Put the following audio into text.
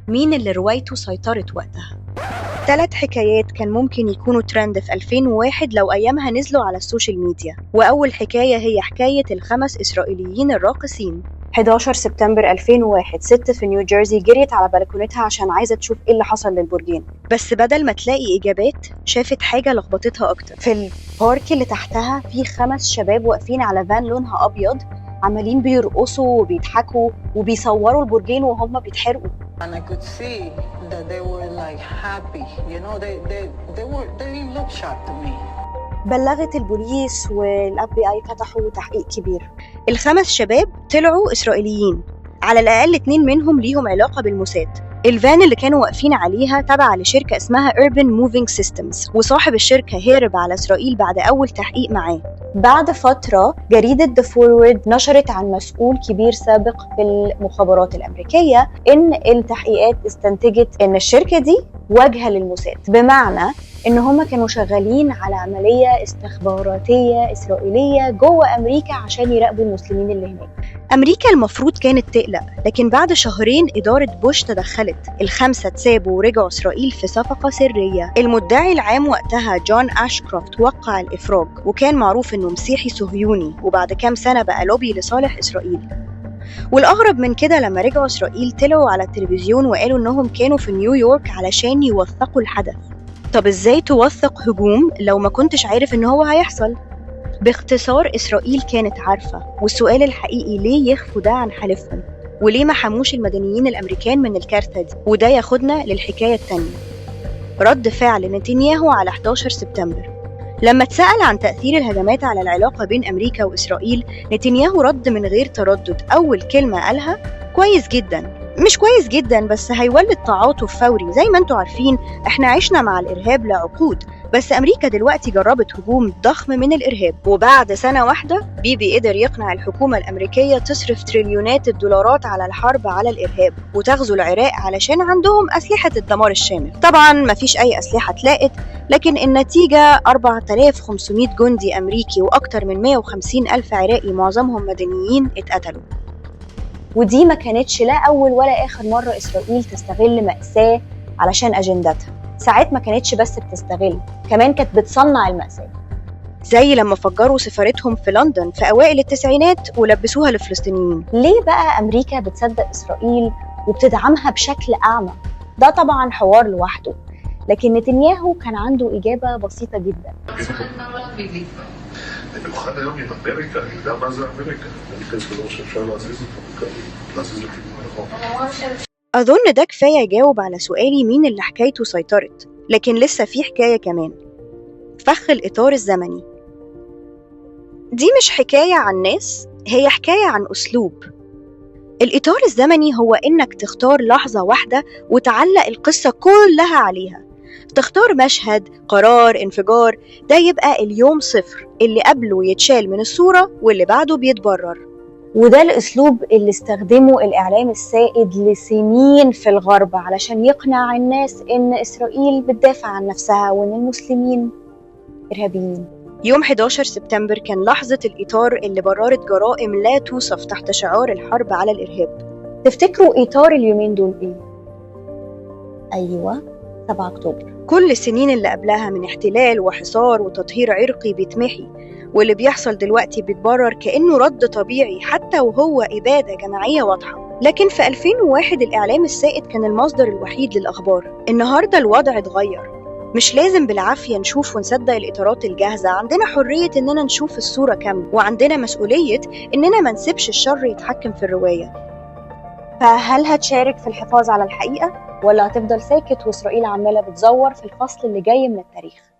مين اللي روايته سيطرت وقتها؟ 3 حكايات كان ممكن يكونوا ترند في 2001 لو أيامها نزلوا على السوشيال ميديا. وأول حكاية هي حكاية ال5 إسرائيليين الراقصين. 11 سبتمبر 2001 ست في نيوجيرسي جريت على بلكونتها عشان عايزة تشوف ايه اللي حصل للبرجين، بس بدل ما تلاقي إجابات شافت حاجة لخبطتها أكتر. في البارك اللي تحتها في 5 شباب واقفين على فان لونها أبيض عمالين بيرقصوا وبيضحكوا وبيصوروا البرجين وهم بيتحرقوا. And I could see that they were like happy, you know, they looked shocked to me. بلغت البوليس والFBI فتحوا تحقيق كبير. ال5 شباب طلعوا إسرائيليين، على الأقل 2 منهم ليهم علاقة بالموساد. الفان اللي كانوا واقفين عليها تابعة لشركة اسمها Urban Moving Systems، وصاحب الشركة هرب على إسرائيل بعد أول تحقيق معاه. بعد فترة جريدة The Forward نشرت عن مسؤول كبير سابق في المخابرات الأمريكية إن التحقيقات استنتجت إن الشركة دي واجهة للموساد، بمعنى إن هما كانوا شغالين على عملية استخباراتية إسرائيلية جوه أمريكا عشان يراقبوا المسلمين اللي هناك. أمريكا المفروض كانت تقلق، لكن بعد شهرين إدارة بوش تدخلت. ال5 اتسابوا ورجعوا إسرائيل في صفقة سرية. المدعي العام وقتها جون أشكروفت وقع الإفراج، وكان معروف إنه مسيحي صهيوني، وبعد كام سنة بقى لوبي لصالح إسرائيل. والأغرب من كده لما رجعوا إسرائيل طلعوا على التلفزيون وقالوا إنهم كانوا في نيويورك علشان يوثقوا الحدث. طب إزاي توثق هجوم لو ما كنتش عارف إن هو هيحصل؟ باختصار إسرائيل كانت عارفة، والسؤال الحقيقي ليه يخفوا ده عن حليفهم؟ وليه ما حموش المدنيين الأمريكان من الكارثة دي؟ وده ياخدنا للحكاية التانية، رد فعل نتنياهو على 11 سبتمبر. لما اتسأل عن تأثير الهجمات على العلاقة بين أمريكا وإسرائيل، نتنياهو رد من غير تردد. أول كلمة قالها: كويس جدا. مش كويس جدا بس، هيولد تعاطف فوري. زي ما انتوا عارفين احنا عشنا مع الإرهاب لعقود، بس أمريكا دلوقتي جربت هجوم ضخم من الإرهاب، وبعد سنة واحدة بيبي قدر يقنع الحكومة الأمريكية تصرف تريليونات الدولارات على الحرب على الإرهاب وتغزو العراق علشان عندهم أسلحة الدمار الشامل. طبعا مفيش أي أسلحة اتلاقت، لكن النتيجة 4500 جندي أمريكي وأكتر من 150 ألف عراقي معظمهم مدنيين اتقتلوا. ودي ما كانتش لا أول ولا آخر مرة إسرائيل تستغل مأساة علشان أجندتها. ساعات ما كانتش بس بتستغل، كمان كانت بتصنع المأساة، زي لما فجروا سفارتهم في لندن في أوائل التسعينات ولبسوها للفلسطينيين. ليه بقى أمريكا بتصدق إسرائيل وبتدعمها بشكل أعمى؟ ده طبعا حوار لوحده، لكن نتنياهو كان عنده إجابة بسيطة جدا. במיוחד היום עם אמריקה, אני יודע מה זה אמריקה. אמריקה זה לא שאפשר להזיז אותו, להזיז לכיוון הנכון. أظن ده كفاية يجاوب على سؤالي مين اللي حكايته سيطرت، لكن لسه في حكاية كمان: فخ الإطار الزمني. دي مش حكاية عن ناس، هي حكاية عن أسلوب. الإطار الزمني هو إنك تختار لحظة واحدة وتعلق القصة كلها عليها. تختار مشهد، قرار، انفجار، ده يبقى اليوم 0، اللي قبله يتشال من الصورة واللي بعده بيتبرر. وده الأسلوب اللي استخدمه الإعلام السائد لسنين في الغرب علشان يقنع الناس إن إسرائيل بتدافع عن نفسها وإن المسلمين إرهابيين. يوم 11 سبتمبر كان لحظة الإطار اللي بررت جرائم لا توصف تحت شعار الحرب على الإرهاب. تفتكروا إطار اليومين دول إيه؟ أيوة، 7 أكتوبر. كل السنين اللي قبلها من احتلال وحصار وتطهير عرقي بيتمحي، واللي بيحصل دلوقتي بيتبرر كأنه رد طبيعي حتى وهو إبادة جماعية واضحة. لكن في 2001 الإعلام السائد كان المصدر الوحيد للأخبار. النهاردة الوضع اتغير، مش لازم بالعافية نشوف ونصدق الإطارات الجاهزة. عندنا حرية إننا نشوف الصورة كاملة، وعندنا مسؤولية إننا ما نسيبش الشر يتحكم في الرواية. فهل هتشارك في الحفاظ على الحقيقة؟ ولا هتفضل ساكت وإسرائيل عمالة بتزور في الفصل اللي جاي من التاريخ؟